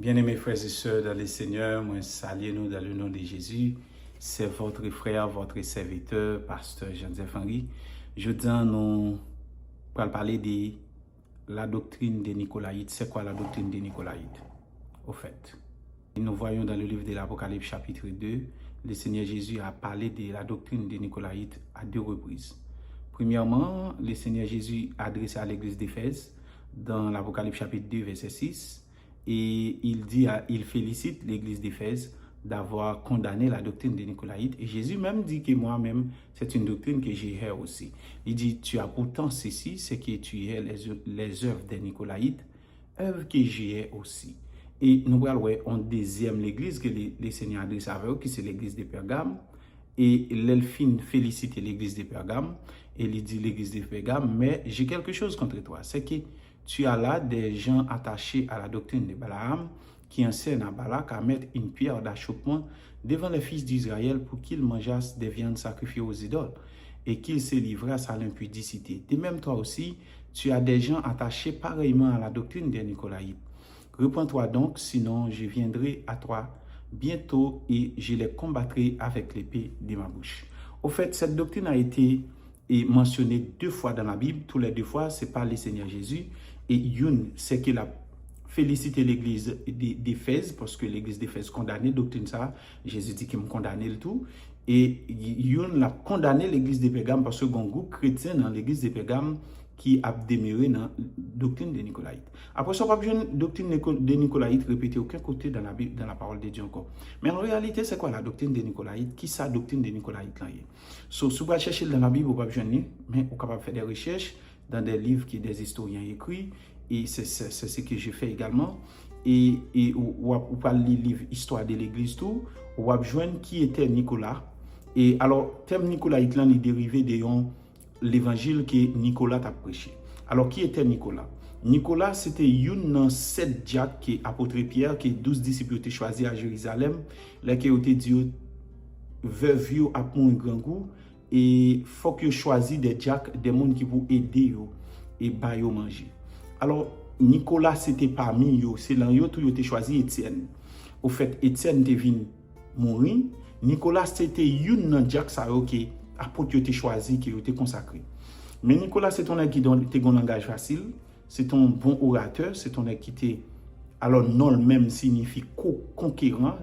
Bien-aimés frères et sœurs dans le Seigneur, moi saluons dans le nom de Jésus. C'est votre frère, votre serviteur, pasteur Joseph Henry. Je dis nous pour parler de la doctrine des Nicolaïtes. C'est quoi la doctrine des Nicolaïtes? Au fait, nous voyons dans le livre de l'Apocalypse chapitre 2, le Seigneur Jésus a parlé de la doctrine des Nicolaïtes à deux reprises. Premièrement, le Seigneur Jésus a adressé à l'église d'Éphèse dans l'Apocalypse chapitre 2, verset 6. Et il félicite l'église d'Éphèse d'avoir condamné la doctrine des Nicolaïtes. Et Jésus même dit que moi-même, c'est une doctrine que j'ai aussi. Il dit, tu as pourtant ceci, c'est que tu es les œuvres des Nicolaïtes, œuvres que j'ai aussi. Et nous voyons en deuxième l'église que les Seigneurs adressent à eux, qui c'est l'église de Pergame. Et l'Elphine félicite l'église de Pergame. Et il dit l'église de Pergame, mais j'ai quelque chose contre toi. C'est que tu as là des gens attachés à la doctrine de Balaam qui enseignent à Balak à mettre une pierre d'achoppement devant les fils d'Israël pour qu'ils mangeassent des viandes sacrifiées aux idoles et qu'ils se livrassent à l'impudicité. De même toi aussi, tu as des gens attachés pareillement à la doctrine des Nicolaïtes. Repends-toi donc, sinon je viendrai à toi bientôt et je les combattrai avec l'épée de ma bouche. Au fait, cette doctrine a été mentionnée deux fois dans la Bible. Tous les deux fois, c'est par le Seigneur Jésus. Et une, c'est qu'il a félicité l'église d'Éphèse, parce que l'église d'Éphèse condamnait doctrine ça. Jésus dit qu'il me condamnait le tout. Et une l'a condamné l'église de Pergame parce que un groupe chrétien dans l'église de Pergame qui a demeuré dans la doctrine des Nicolaïtes. Après ça, on n'a pas besoin de doctrine des Nicolaïtes répétée aucun côté dans la Bible, dans la parole de Dieu encore. Mais en réalité, c'est quoi la doctrine des Nicolaïtes? Qui est la doctrine des Nicolaïtes là? Si vous allez chercher dans la Bible, vous n'avez pas besoin de, mais vous êtes capable de faire des recherches dans des livres qui des historiens écrits. Et c'est ce que j'ai fait également. Et vous parlez des livres Histoire de l'Église, tout. Vous avez besoin qui était Nicolas. Et alors, le thème Nicolaïte là est dérivé de l'évangile que Nicolas a prêché. Alors, qui était Nicolas? Nicolas, c'était une sept diacres qui apôtre Pierre, qui 12 disciples étaient choisis à Jérusalem, là qui ont été dit, veuve à un grand goût, et il faut que choisissent des diacres, des gens qui vont aider et bailler manger. Alors, Nicolas, c'était parmi eux, c'est là tout été choisi Étienne. Au fait, Étienne devine mourir. Nicolas, c'était une diacre qui apôtre été choisi, qui été consacré. Mais Nicolas, c'est un qui donne un langage facile, c'est un bon orateur, c'est un qui était, alors non même signifie conquérant,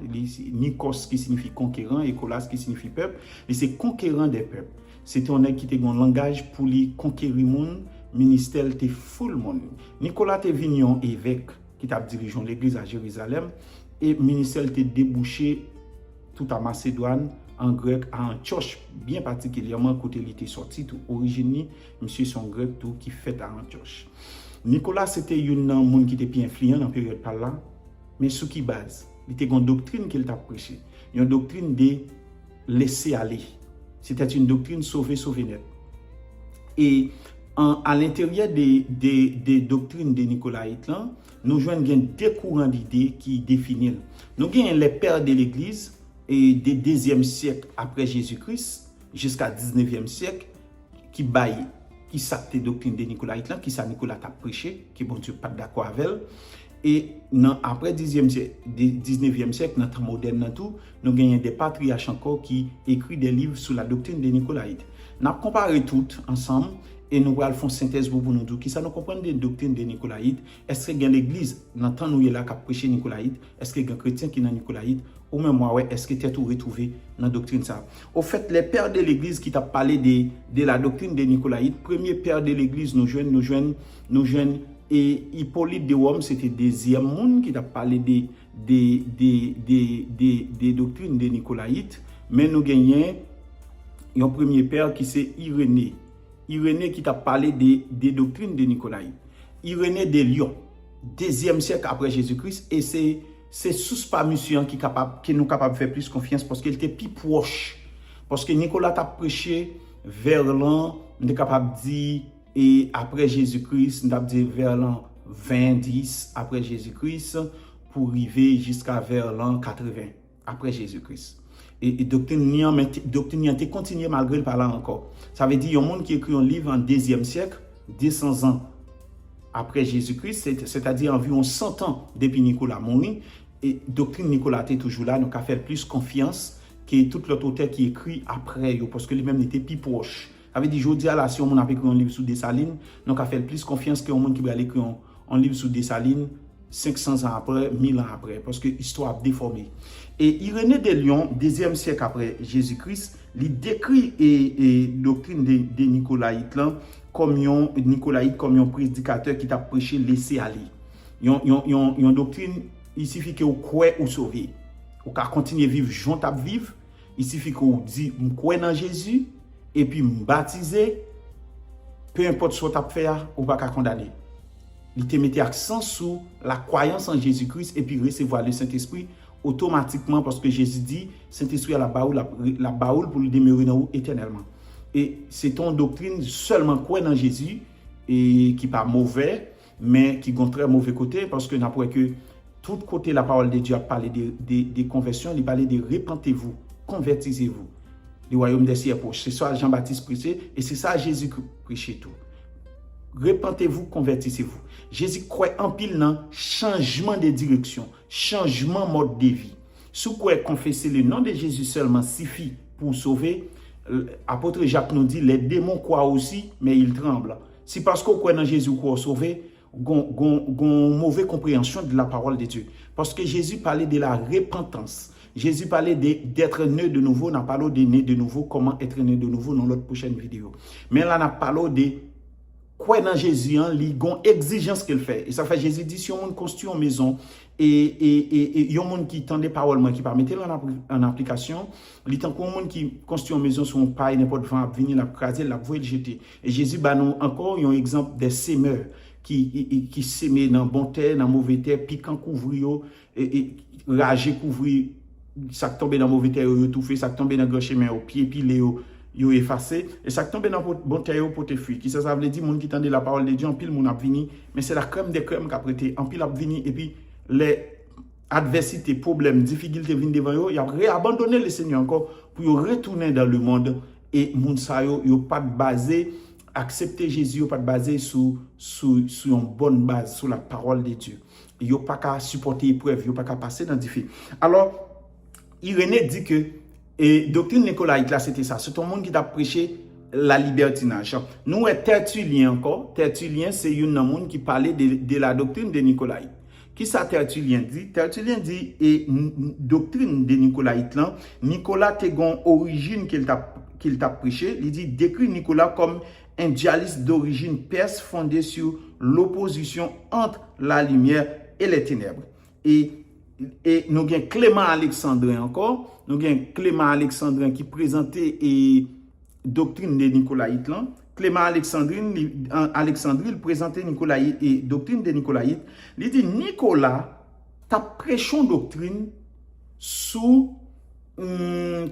Nikos qui signifie conquérant, et Colas qui signifie peuple, et c'est conquérant des peuples. C'est un qui était un langage pour les conquérir le monde, ministère était full monde. Nicolas était vignon évêque qui t'a dirigé l'église à Jérusalem, et ministère était débouché tout à Macédoine, en grec, à Antioche, bien particulièrement côté il était sorti, tout origine, monsieur son grec tout qui fait à Antioche. Nicolas c'était un monde qui était bien influent dans la période par là, mais ce qui base, il était une doctrine qu'il t'a prêché, une doctrine de laisser aller. C'était une doctrine sauver net. Et à l'intérieur des doctrines de Nicolaïtes, nous jouons deux courants d'idées qui définissent. Nous avons les pères de l'Église et des 2e siècle après Jésus-Christ jusqu'à 19e siècle qui baillent, qui savent les doctrines de Nicolaïtes, qui ça Nicolas a prêché, qui bon Dieu pas d'accord avec elle. Et après 19e siècle, dans le temps moderne, nous avons des patriarches encore qui écrivent des livres sur la doctrine de Nicolaïtes. Nous avons comparé tout ensemble et nous allons faire une synthèse pour nous dire qui ça nous comprend des doctrines de Nicolaïtes. Est-ce qu'il y a l'église dans le temps où il y a prêché Nicolaïte? Est-ce qu'il y a un chrétien qui est dans Nicolaïte? Ou même moi, est-ce que tu as tout retrouvé dans la doctrine ça? Au fait, les pères de l'église qui t'a parlé de la doctrine de Nicolaïte, premier père de l'église, nous jeunes, et Hippolyte de Rome, c'était deuxième monde qui t'a parlé des doctrines de Nicolaïte. Mais nous gagnons un premier père qui c'est Irénée. Irénée qui t'a parlé des doctrines de Nicolaïte. Irénée de Lyon, 2e siècle après Jésus-Christ, et c'est sous Pamucian qui nous capable de faire plus confiance parce qu'il était plus proche. Parce que Nicolas t'a prêché vers l'an, on est capable de dire, et après Jésus-Christ, on a dit vers l'an 20-10 après Jésus-Christ, pour arriver jusqu'à vers l'an 80 après Jésus-Christ. Et doctrine a continué malgré le parler encore. Ça veut dire qu'il y a un monde qui écrit un livre en 2e siècle, 200 ans après Jésus-Christ, c'est-à-dire environ 100 ans depuis Nicolas mourit, et doctrine Nicolas était toujours là, nous avons fait plus confiance que tout l'autre auteur qui écrit après, parce que lui-même était plus proche. Avait dit, je dis là, si on a écrit un livre sur Dessalines, nous avons fait plus confiance qu'un monde qui va écrire un livre sur Dessalines 500 ans après, 1000 ans après, parce que l'histoire a déformé. Et Irénée de Lyon, 2e siècle après Jésus-Christ, il décrit et doctrine de Nicolaïte comme un prédicateur qui t'a prêché laisser aller. Une doctrine, il suffit que vous croyez ou sauver. Vous pouvez continuer à vivre, j'en tape vivre. Il suffit que vous dites, je crois dans Jésus, et puis me baptiser, peu importe ce que vous faites, vous ne pouvez pas condamner. Il te mettait accent sur la croyance en Jésus-Christ et puis recevoir le Saint-Esprit automatiquement parce que Jésus dit, Saint-Esprit a la baoule pour le demeurer dans vous éternellement. Et c'est ton doctrine seulement quoi dans Jésus et qui n'est pas mauvais, mais qui a un très mauvais côté parce que n'importe que tout côté la parole de Dieu a parlé de conversion, il parlait de repentez-vous, convertissez-vous. Le royaume des cieux est proche. C'est ça Jean-Baptiste prêchait et c'est ça Jésus prêchait tout. Repentez-vous, convertissez-vous. Jésus croit en pile dans changement de direction, changement mode de vie. Si vous croyez confesser le nom de Jésus seulement suffit pour sauver, l'apôtre Jacques nous dit, les démons croient aussi, mais ils tremblent. Si parce que vous croyez dans Jésus, vous croyez sauver, une mauvaise compréhension de la parole de Dieu. Parce que Jésus parlait de la repentance. Jésus parlait d'être né de nouveau. On a parlé de né de nouveau, comment être né de nouveau dans notre prochaine vidéo. Mais là, on a parlé de quoi dans Jésus, il y a une exigence qu'il fait. Et ça fait Jésus dit, si on construit une maison et il y a un monde qui tend des paroles, qui ne mettre en application, il y a un monde qui construit une maison sur un paille, n'importe vent, venir la craser, la voie le jeter. Et Jésus, nous encore, il y a un exemple des semeurs qui sèment dans bon terre, dans mauvais terre, piquant couvrir, rager couvrir, ça tombe dans mauvais terre, tout fait, ça tombe dans le chemin au pied, puis yo effacé et ça tombe dans bon terre pour te fuir qui ça veut dire monde qui tendait la parole de Dieu en pile mon a vini mais c'est la crème des crèmes qui a prêté en pile a vini et puis les adversités problèmes difficultés viennent devant yo il a réabandonné le Seigneur encore pour retourner dans le monde et moun sa yo pas basé accepter Jésus pas basé sur une bonne base sur la parole de Dieu yo pas qu'à supporter épreuve yo pas qu'à passer dans difficulté alors Irénée dit que et doctrine Nicolaïte, là, c'était ça. C'est un monde qui t'a prêché la libertinage. Nous, Tertullien encore. Tertullien, c'est un monde qui parlait de la doctrine de Nicolaïte. Qui ça Tertullien dit? Tertullien dit, et doctrine de Nicolaïte, là, Nicolas te gon origine qu'il t'a prêché. Il dit, décrit Nicolas comme un dualiste d'origine perse fondé sur l'opposition entre la lumière et les ténèbres. Et nous avons Clément Alexandrin encore. Nous avons Clément Alexandrin qui présentait doctrine de Nicolaïte. Clément Alexandrin, il présentait Nicolaïte et doctrine de Nicolaïte. Il dit Nicolas, ta prêchon doctrine sous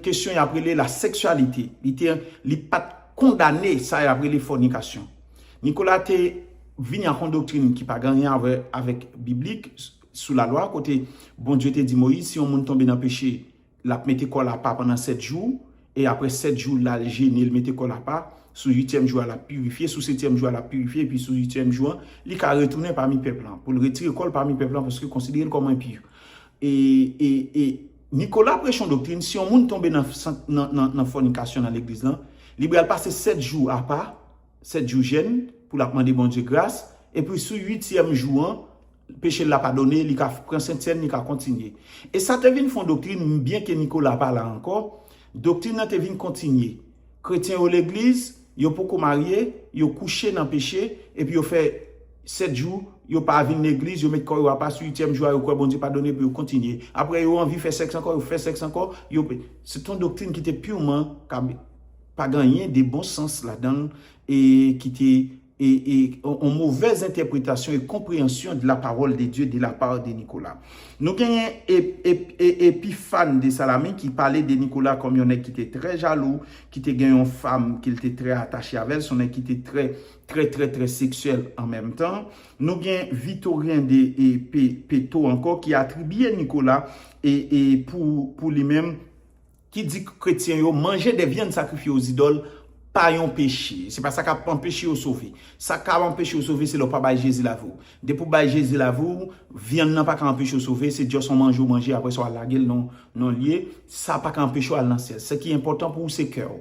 question appelée la sexualité. Il n'est pas condamné ça appelé fornication. Nicolas était venu en doctrine qui n'a pas gagné avec biblique. Sous la loi, côté bon Dieu te dit Moïse, si on monde tombe dans le péché, la mette quoi la pas pendant 7 jours, et après 7 jours, la gêne, il mette quoi la pas, sous 8e jour, la purifier, sous 7e jour, la purifier, et puis sous 8e jour, il a retourné parmi le peuple, pour le retirer quoi parmi le peuple, parce qu'il considère comme impur. Et Nicolas prêche une doctrine, si on monde tombe dans la fornication dans l'église, il va passer 7 jours à part, 7 jours gêne, pour la demander bon Dieu grâce, et puis sous 8e jour, péché l'a pas donné, il a pris Sainte-Seine, il a continué. Et ça te vient font doctrine, bien que Nicolas pas là encore, doctrine te vient continuer. Chrétien ou l'église, yo beaucoup marié, yo couché dans péché, et puis yo fait 7 jours, yo pas venir l'église, yo met corps pas sur 8e jour, yo quoi bon Dieu pas donné, puis yo continuer. Après yo envie faire sexe encore, yo fait sexe encore, c'est ton doctrine qui était purement pas gagné de bon sens là-dedans et qui était et en mauvaise interprétation et compréhension de la parole de Dieu de la part de Nicolas. Nous avons Épiphane de Salamine qui parlait de Nicolas comme un qui était très jaloux, qui était une femme qui était très attachée avec elle, son qui était très sexuel en même temps. Nous avons Victorien de Péto encore qui attribuait Nicolas et pour lui-même qui dit que les chrétiens mangeaient des viandes sacrifiées aux idoles pas un péché. C'est pas ça qui a empêché au sauver. Ça qui a empêché au sauver, c'est le pas bail Jésus la vous. Depuis bail Jésus la vous, viande n'a pas qu'à empêcher au sauver, c'est Dieu son manger, après ça la gueule non lié, ça pas qu'à empêcher à lancer. Ce qui est important pour vous, c'est cœur.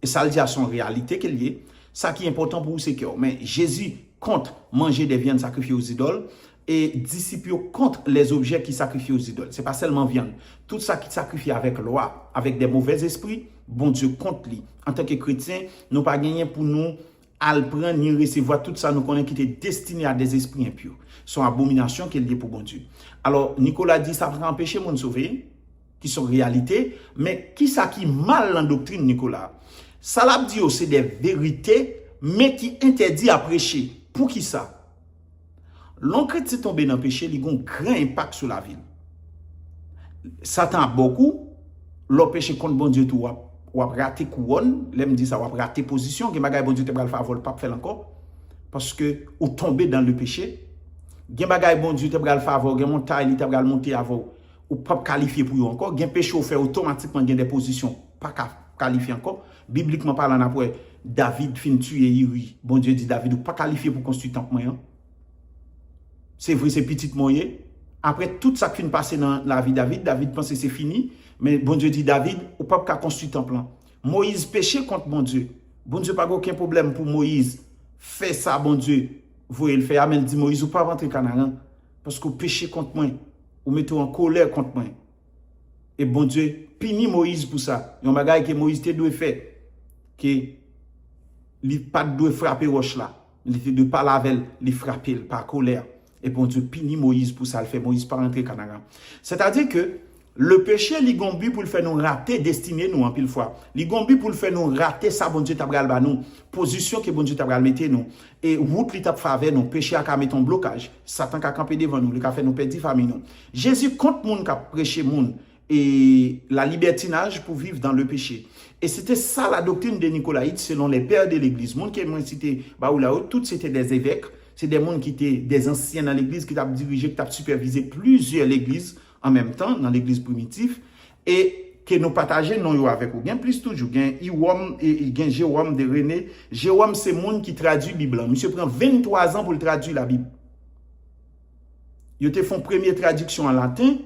Et ça le dit à son réalité qu'il y est. Ça qui est important pour vous, c'est cœur. Mais Jésus compte manger des viandes sacrifiées aux idoles et disciples contre les objets qui sacrifient aux idoles. C'est pas seulement viande. Tout ça qui sacrifie avec loi, avec des mauvais esprits, bon Dieu compte lui. En tant que chrétien, nous pas gagné pour nous à le prendre ni recevoir tout ça nous connaît qui était destiné à des esprits impurs. Son abomination qui est liée pour bon Dieu. Alors Nicolas dit ça va empêcher mon sauver qui sont réalité, mais qui ça qui mal en doctrine Nicolas. Ça l'a dit c'est des vérités mais qui interdit à prêcher. Pour qui ça? L'on chrétien tombé dans le péché, il a un grand impact sur la ville. Satan a beaucoup, le péché contre bon Dieu tout ou a raté couronne, l'aime dit ça, ou a raté position, que bagay bon Dieu te bral faire vol pas faire encore parce que ou tomber dans le péché. Gen bagay bon Dieu te bral faire vol, gen montagne te bral monter avant ou pas qualifié pour encore, gen péché ou fait automatiquement gen des positions pas qualifié encore. Bibliquement parlant après David fin tuer Uri. Bon Dieu dit David ou pas qualifié pour construire temple moyen. C'est vrai, c'est petit moyen. Après tout ça qui vient passer dans la vie de David, David pense que c'est fini. Mais bon Dieu dit David, ou pas qu'à construire temple. Moïse péché contre bon Dieu. Bon Dieu pas aucun problème pour Moïse. Fait ça, bon Dieu. Vous voyez le faire. Mais il dit Moïse, ou pas rentrer Canaan. Parce que vous péchez contre moi. Ou mettez en colère contre moi. Et bon Dieu, punit Moïse pour ça. Il y a un bagage que Moïse te doit faire. Que il pas doit frapper roche là. Il était de pas laver, il frapper par colère. Et bon Dieu punit Moïse pour ça, le fait Moïse pas rentrer Canaan. C'est-à-dire que le péché, il gombi pour le faire nous rater destiné nous en pile fois. Il gombi pour le faire nous rater ça bon Dieu t'a bral ba nous, position que bon Dieu t'a bral mettre nous et route li t'a faveur nous, péché a mettre un blocage, Satan a camper devant nous, il a fait nous perdre famille nous. Jésus compte monde qui a prêché monde et la libertinage pour vivre dans le péché. Et c'était ça la doctrine des Nicolaïtes selon les pères de l'église. Monde qui est cité ba ou là-haut, tout c'était des évêques. C'est des gens qui étaient des anciens dans l'église, qui ont dirigé, qui ont supervisé plusieurs églises en même temps, dans l'église primitive, et que nous partageons nous avec vous. Il y a plus toujours, il y a Jérôme de René. Jérôme, c'est le monde qui traduit la Bible. Monsieur prend 23 ans pour traduire la Bible. Ils te font première traduction en latin,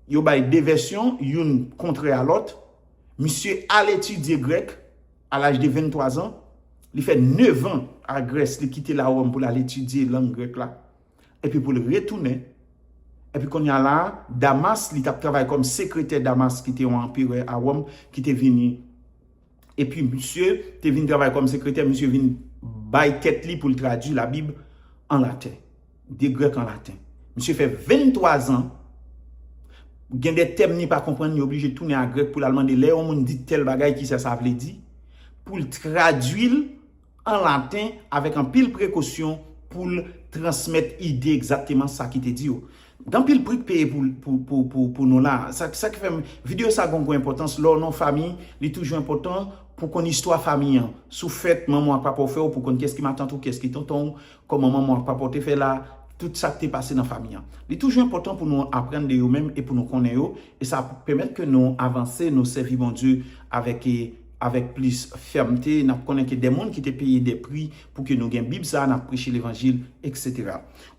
ils ont deux versions, une contre à l'autre. Monsieur a étudié grec à l'âge de 23 ans. Il fait 9 ans à Grèce, il quitte la Rome pour aller étudier la langue grecque là. Et puis pour le retourner. Et puis quand il y a là, Damas, il a travaillé comme secrétaire Damas qui était en empire à Rome, qui était venu. Et puis monsieur, il est venu travailler comme secrétaire, monsieur venu bailler tête pour traduire la Bible en latin. Des Grecs en latin. Monsieur fait 23 ans. Il y a des thèmes ni pas comprendre, il est obligé de tourner en grec pour l'allemand. Là, on dit tel bagage qui ça veut dire. Pour le traduire en latin avec un pile précaution pour transmettre idée exactement ça qui te dit. Dans pile prix payer pour nous là, ça qui fait vidéo ça gon importance leur non famille, il est toujours important pour qu'on histoire famille. Sous fête maman papa faire pour qu'on qu'est-ce qui m'attend ou qu'est-ce qui tonton, comment maman papa te fait là, tout ça qui est passé dans la famille. Il est toujours important pour nous apprendre de nous-mêmes et pour nous connaître et ça permet que nous avancer, nous servir bon Dieu avec plus fermeté, nous connaissons des gens qui te payé des prix pour que nous gagnions Bible, ça, nous prêcher l'évangile, etc.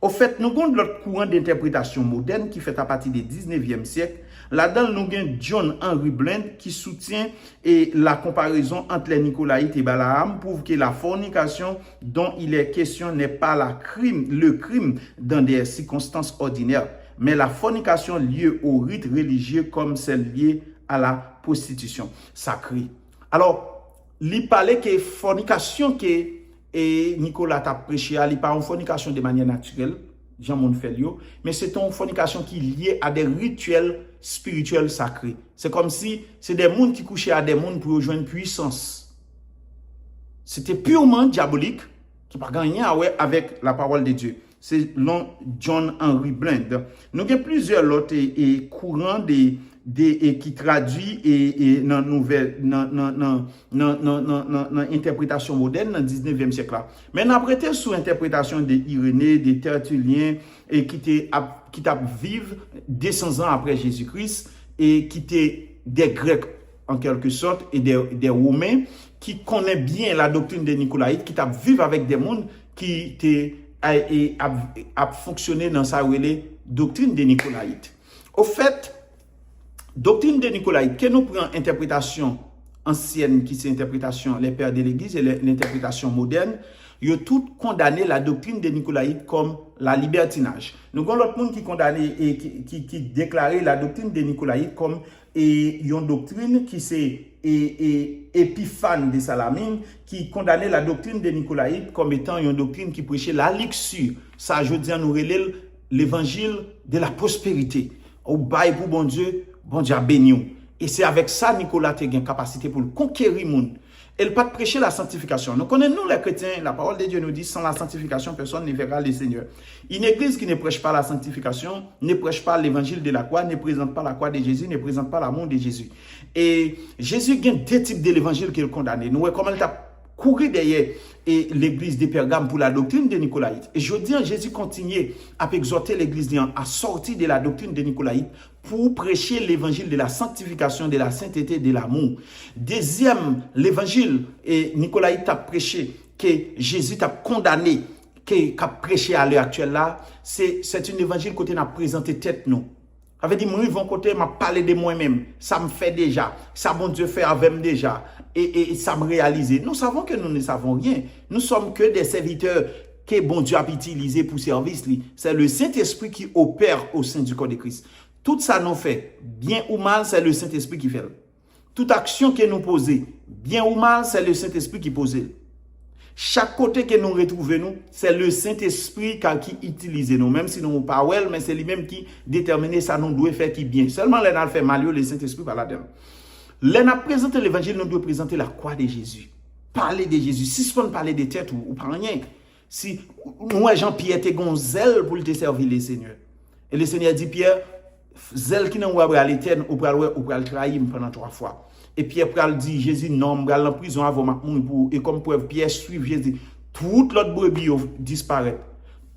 Au fait, nous avons l'autre courant d'interprétation moderne qui fait à partir du 19e siècle. Là-dedans, nous avons John Henry Blend qui soutient la comparaison entre les Nicolaïtes et Balaam prouve que la fornication dont il est question n'est pas le crime dans des circonstances ordinaires, mais la fornication liée au rite religieux comme celle liée à la prostitution sacrée. Alors, il parlait que fornication que Nicolas t'a prêché, il pas une fornication de manière naturelle, Jean-Mon Felio, mais c'est une fornication qui est liée à des rituels spirituels sacrés. C'est comme si c'est des mondes qui couchaient à des mondes pour rejoindre puissance. C'était purement diabolique, qui n'a pas gagné avec la parole de Dieu. C'est long John Henry Blend. Nous avons plusieurs autres courants qui traduit dans nouvelle dans interprétation moderne dans le 19e siècle là. Mais nous prêté sous interprétation de Irénée, de Tertullien et qui t'a vivre 200 ans après Jésus-Christ et qui étaient des Grecs en quelque sorte, et des Romains qui connaissent bien la doctrine des Nicolaïtes, qui vivent avec des mondes qui a fonctionné dans sa doctrine des Nicolaïtes. Au fait, doctrine des Nicolaïtes, que nous prenons interprétation ancienne, qui c'est interprétation les pères de l'Église, et l'interprétation moderne, ils ont tout condamné la doctrine des Nicolaïtes comme la libertinage. Nous avons l'autre monde qui condamné et qui déclarait la doctrine des Nicolaïtes comme une doctrine qui c'est Épiphane de Salamine, qui condamnait la doctrine des Nicolaïtes comme étant une doctrine qui prêchait la luxure. Ça, je dis à nous relève l'évangile de la prospérité. Au bail pour bon Dieu a béni. Et c'est avec ça Nicolas a une capacité pour conquérir le monde. Elle pas de prêcher la sanctification. Nous connaissons les chrétiens, la parole de Dieu nous dit, sans la sanctification, personne ne verra le Seigneur. Une église qui ne prêche pas la sanctification, ne prêche pas l'évangile de la croix, ne présente pas la croix de Jésus, ne présente pas l'amour de Jésus. Et Jésus a deux types de l'évangile qu'il condamne. Nous voyons comment il a couru derrière l'église de Pergame pour la doctrine des Nicolaïtes. Et je dis, Jésus continue à exhorter l'église à sortir de la doctrine des Nicolaïtes pour prêcher l'évangile de la sanctification, de la sainteté, de l'amour. Deuxième, l'évangile Nicolaïte a prêché, que Jésus a condamné, qu'a prêché à l'heure actuelle là, c'est un évangile côté n'a présenté tête nous. Avait dit, moi, mon côté, m'a parlé de moi-même. Ça me fait déjà. Ça, bon Dieu fait avec moi déjà. Et ça me réalise. Nous savons que nous ne savons rien. Nous sommes que des serviteurs que bon Dieu a utilisé pour service. C'est le Saint-Esprit qui opère au sein du corps de Christ. Tout ça nous fait, bien ou mal, c'est le Saint-Esprit qui fait. Toute action que nous posons, bien ou mal, c'est le Saint-Esprit qui pose. Chaque côté que nous retrouvons, c'est le Saint-Esprit qui utilise nous. Même si nous ne pas well, mais c'est lui-même qui détermine ça nous doit faire qui bien. Seulement, l'on a fait mal, le Saint-Esprit par là-dedans. L'on a présenté l'évangile, nous devons présenter la croix de Jésus. Parler de Jésus. Si on parler de tête ou pas rien. Si moi, Jean-Pierre, t'es gon zèle pour te servir le Seigneur. Et le Seigneur dit, Pierre, zèle qui n'a pas à l'éternel, ou pour le trahir pendant 3 fois. Et Pierre pral dit, Jésus, non, je vais en prison avant ma mort. Et comme preuve, Pierre suit Jésus. Toutes l'autre brebis disparaissent.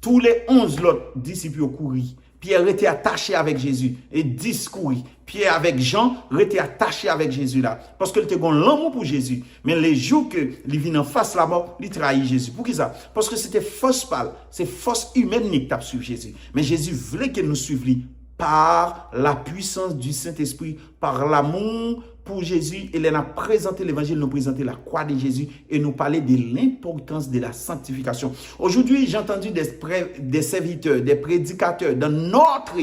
Tous les 11 autres disciples courent. Pierre était attaché avec Jésus et discouru. Pierre avec Jean était attaché avec Jésus là. Parce qu'il était dans l'amour pour Jésus. Mais les jours que il vient en face la mort, il trahit Jésus. Pour qui ça? Parce que c'était fausse parole. C'est fausse humaine qui tape sur Jésus. Mais Jésus voulait que nous suivions par la puissance du Saint-Esprit, par l'amour pour Jésus. Et il a présenté l'évangile, nous présenté la croix de Jésus et nous parler de l'importance de la sanctification. Aujourd'hui, j'ai entendu des serviteurs, des prédicateurs dans notre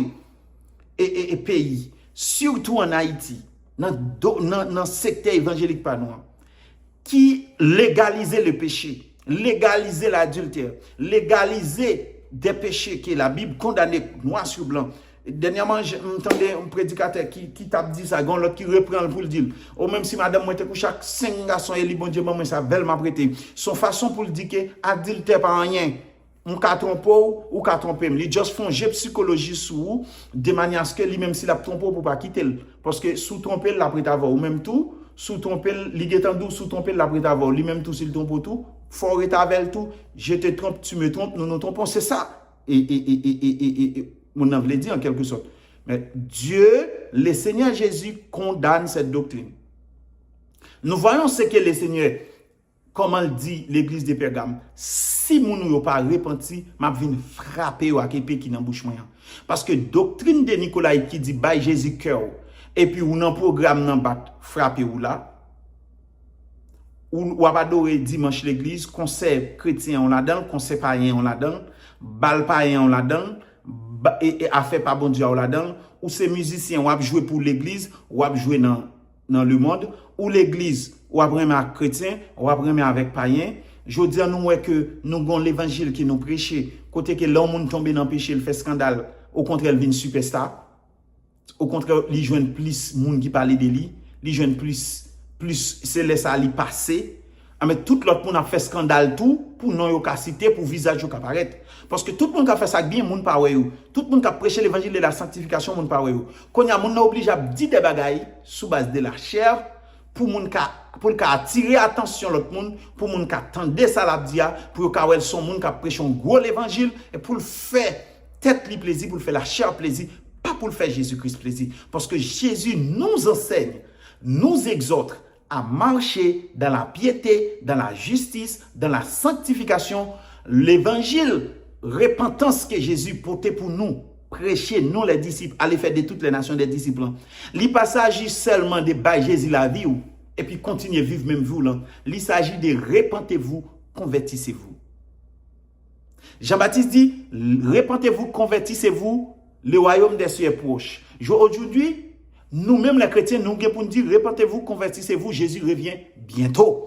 pays, surtout en Haïti, dans le secteur évangélique pas noir, qui légalisaient le péché, légalisaient l'adultère, légalisaient des péchés que la Bible condamne noir sur blanc. Dernièrement, j'entendais un prédicateur qui t'a dit ça, l'autre qui reprend pour le dire. Ou même si madame, moi, chaque 5 garçons, et bon Dieu, moi, ça belle m'a prêté. Son façon pour le dire que adultère par rien. On ka tromper ou ka tromper. Ils juste font jeu psychologie sur de manière à ce que lui même s'il a trompé pour pas quitter. Parce que sous tromper la prête avoir ou même tout, sous tromper l'igétandou, sous tromper la prête avoir, lui même tout s'il trompe tout, faut être avec tout, je te trompe, tu me trompes, nous nous trompons, c'est ça. Et on en voulait dire en quelque sorte. Mais Dieu, le Seigneur Jésus condamne cette doctrine. Nous voyons ce que le Seigneur, comment le dit l'église de Pergame, si nous n'avons pas repenti, m'a vinn frapper ou à qui dans bouche moyen. Parce que doctrine de Nicolas qui dit by Jésus cœur et puis ou dans programme nan bat frapper ou là ou adorer dimanche l'église, concert chrétien on là-dedans, concert païen on là-dedans, bal païen on là-dedans. Et affaire pas bon Dieu là-dedans, ou ces musiciens ou jouer pour l'église ou jouer dans le monde, ou l'église ou après avec chrétien ou après avec païen. Je dis à nous que nous avons l'évangile qui nous prêche, côté que l'homme tombe dans le péché, il fait scandale, au contraire il vient superstar. Au contraire, il joue plus monde qui parle de lui, il joue plus c'est laisse à lui passer. Mais tout l'autre monde a fait scandale tout pour non yo citer pour visage yo apparaître parce que tout le monde a fait ça bien monde pas ouais tout le monde a prêché l'évangile de la sanctification monde pas ouais quand y a monde obligé à dire des bagailles sous base de la chair pour monde pour attirer attention l'autre monde pour monde attendre ça la dia pour ka ouais son monde qui prêche un gros l'évangile et pour le faire tête li plaisir pour le faire la chair plaisir pas pour le faire Jésus-Christ plaisir parce que Jésus nous enseigne nous exhorte à marcher dans la piété, dans la justice, dans la sanctification. L'évangile repentance que Jésus portait pour nous, prêcher, nous les disciples, aller faire de toutes les nations des disciples. Il ne s'agit seulement de bailler Jésus la vie et puis continuer à vivre même vous. Il s'agit de repentez-vous, convertissez-vous. Jean-Baptiste dit, repentez-vous, convertissez-vous, le royaume des cieux est proche. Aujourd'hui, nous-mêmes les chrétiens, nous avons pour nous dire, repentez-vous, convertissez-vous, Jésus revient bientôt.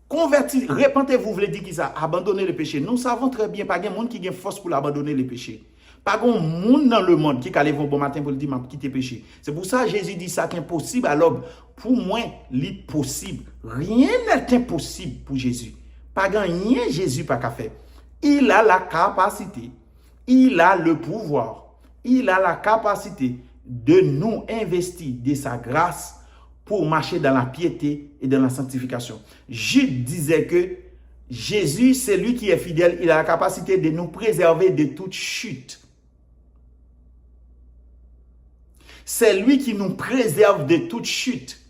Repentez-vous, voulez dire qui ça? Abandonner le péché. Nous savons très bien, pas de monde qui a force pour abandonner le péché. Pas de monde dans le monde qui a levé un bon matin pour le dire, m'a quitté le péché. C'est pour ça que Jésus dit ça qui est impossible. Alors, pour moi, c'est possible. Rien n'est impossible pour Jésus. Pas de rien Jésus pas qu'à faire. Il a la capacité, il a le pouvoir, il a la capacité de nous investir de sa grâce pour marcher dans la piété et dans la sanctification. Jude disait que Jésus, c'est lui qui est fidèle, il a la capacité de nous préserver de toute chute. C'est lui qui nous préserve de toute chute.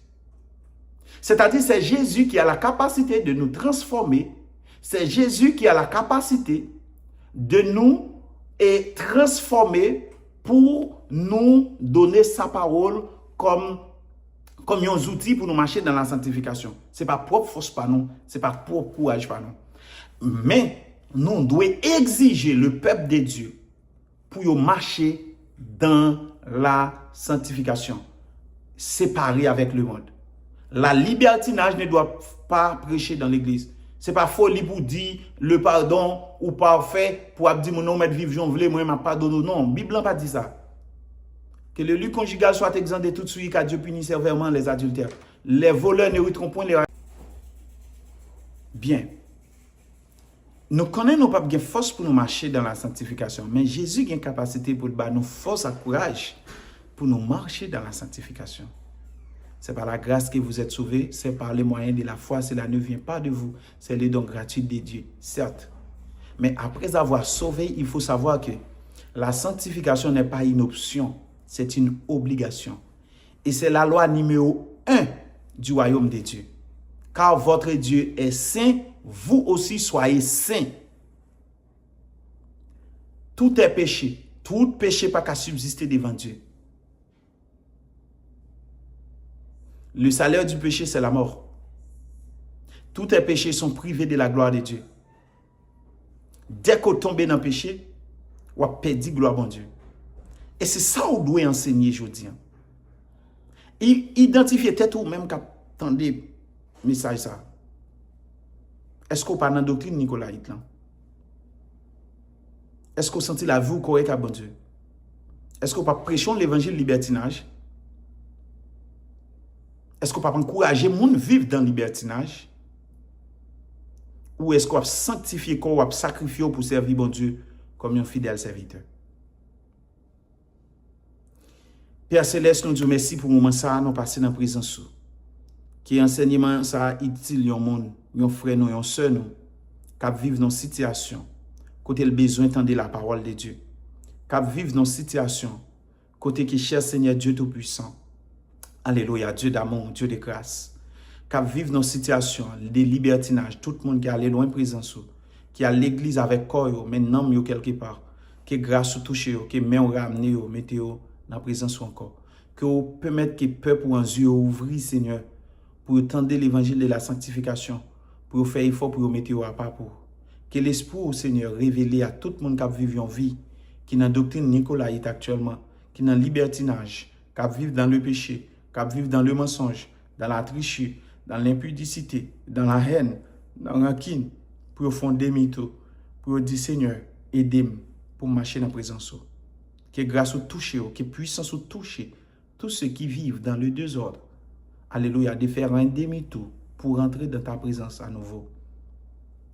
C'est-à-dire, c'est Jésus qui a la capacité de nous transformer. C'est Jésus qui a la capacité de nous transformer pour nous donner sa parole comme un outil pour nous marcher dans la sanctification. Ce n'est pas propre force par nous, ce n'est pas propre courage par nous. Mais nous devons exiger le peuple de Dieu pour marcher dans la sanctification, séparé avec le monde. La libertinage ne doit pas prêcher dans l'église. Ce n'est pas folie pour dire le pardon ou parfait pour dire mon nom, vivre, j'en voulais, moi, je pardonne. Non, la Bible n'a pas dit ça. Que le lieu conjugal soit exempt de toute suite, car Dieu punit sévèrement les adultères. Les voleurs ne retiront point les... Bien. Nous connaissons nos papes qui ont force pour nous marcher dans la sanctification. Mais Jésus a une capacité pour nous force et courage pour nous marcher dans la sanctification. C'est par la grâce que vous êtes sauvés, c'est par les moyens de la foi, cela ne vient pas de vous, c'est le don gratuit de Dieu, certes. Mais après avoir sauvé, il faut savoir que la sanctification n'est pas une option, c'est une obligation. Et c'est la loi numéro 1 du royaume de Dieu. Car votre Dieu est saint, vous aussi soyez saints. Tout est péché, tout péché pas qu'à subsister devant Dieu. Le salaire du péché, c'est la mort. Tous tes péchés sont privés de la gloire de Dieu. Dès qu'on tombe dans le péché, on perd gloire à Dieu. Et c'est ça qu'on doit enseigner aujourd'hui. Identifier tête ou même qu'attendez message ça. Est-ce qu'on parle dans la doctrine Nicolas Hitler? Est-ce qu'on sentit la vie correcte à bon Dieu? Est-ce qu'on parle prêchons l'évangile libertinage? Est-ce qu'on peut encourager les gens à vivre dans le libertinage? Ou est-ce qu'on va sanctifier, qu'on va sacrifier pour servir bon Dieu comme un fidèle serviteur? Père Céleste, nous disons merci pour le moment ça, nous passons dans la présence. Qui enseignement ça utile au monde, un frère, un soeur, qui vivent dans une situation, côté le besoin d'entendre la parole de Dieu. Qui vivent dans une situation, côté qui cherche Seigneur Dieu Tout-Puissant. Alléluia, Dieu d'amour, Dieu de grâce. Qui vivent dans une situation de libertinage, tout le monde qui est allé loin de présence, qui a l'église avec corps, mais non, quelque part, que grâce touche, que main ramener, mettez dans la présence encore. Que vous permettez que le peuple en yeux ouvrir, Seigneur, pour entendre l'évangile de la sanctification, pour faire effort pour mettre à part pour. Que l'esprit, Seigneur, révélé à tout le monde qui vit en vie, qui est dans la doctrine Nicolas actuellement, qui est dans le libertinage, qui vit dans le péché, qui vivent dans le mensonge, dans la tricherie, dans l'impudicité, dans la haine, dans la rancune, pour fonder mytho, pour dire Seigneur, aidez-moi pour marcher dans la présence. Que grâce au toucher, que puissance au toucher, tous ceux qui vivent dans le désordre, alléluia, de faire un demi-tour pour entrer dans ta présence à nouveau.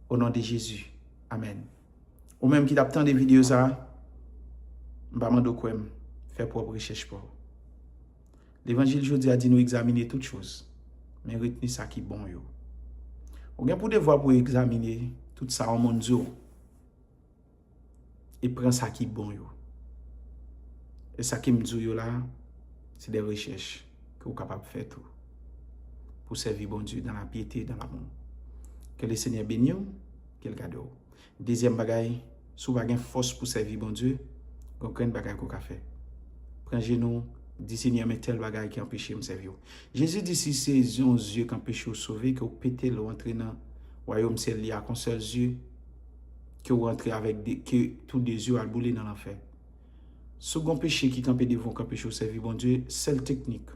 Au nom de Jésus. Amen. Ou même qui t'attend des vidéos ça, je vais demander quoi faire propre recherche pour vous. L'évangile aujourd'hui a dit nous examiner toutes choses, mais retenir ça qui est bon. Ou bien pour devoir pour examiner tout ça en monde et prendre ça qui est bon. Et ça qui me dit là, c'est des recherches que vous êtes capable de faire tout pour servir bon Dieu dans la piété, dans l'amour. Que le Seigneur bénisse, qu'il garde. Deuxième bagaille, si vous avez force pour servir bon Dieu, vous avez une bagaille que vous faire. Prenez genou, dis Seigneur, mais tel bagaille qui empêche de me servir. Jésus dit si c'est un yeux qui empêche de sauver, que vous pétez le entrer dans le royaume ciel, à un seul yeux, que vous rentrez avec que tous les yeux à bouler dans l'enfer. Second péché qui campé devant qui empêche de servir bon Dieu, seule technique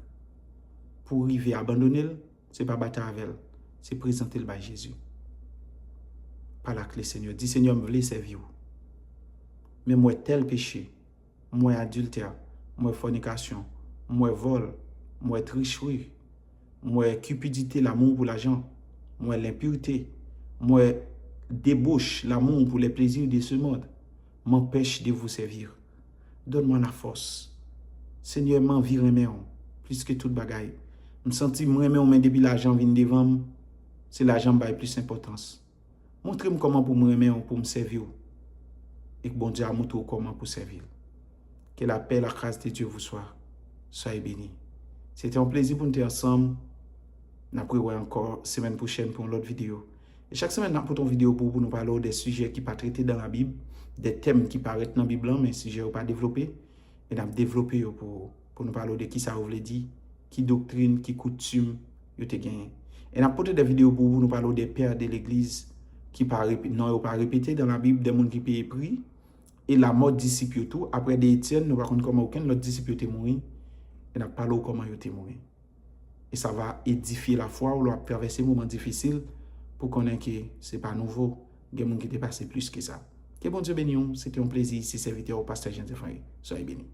pour arriver à abandonner, c'est pas battre avec elle, c'est présenter le à Jésus. Par la clé Seigneur. Dis Seigneur, je veux servir. Mais moi tel péché, moi adultère, moi fornication, moi vol, moi tricherie, moi cupidité, l'amour pour l'argent, moi l'impureté, moi débauche, l'amour pour les plaisirs de ce monde, m'empêche de vous servir. Donne-moi la force. Seigneur, m'envie remet plus que toute bagaille. Je me sens vraiment mais depuis l'argent vient devant, c'est l'argent qui a plus d'importance. Montrez-moi comment pour me remettre pour me servir. Et que bon Dieu a montré comment pour servir. Que la paix, la grâce de Dieu vous soit. Soyez bénis. C'était un plaisir pour nous être ensemble. Nous allons encore semaine prochaine pour une autre vidéo. Et chaque semaine, nous avons une vidéo pour nous parler des sujets qui ne sont pas traités dans la Bible, des thèmes qui paraissent dans la Bible, mais des sujets qui ne sont pas développés. Et nous avons développé pour nous parler de qui ça vous dit, qui doctrine, qui coutume, vous avez gagné. Et nous avons porté des vidéos pour nous parler des pères de l'Église qui n'ont pas répété dans la Bible, des gens qui payent prix, et la mort disciple tout. Après des Étienne, nous ne savons pas comment aucun autre disciple est mort. Et nous parlons comment il est mort. Et ça va édifier la foi, ou va traverser des moments difficiles pour qu'on ait que ce n'est pas nouveau. Il y a des gens qui étaient passés plus que ça. Que bon Dieu bénisse, c'était un plaisir, c'est serviteur au pasteur Jean-Zé Soyez bénis.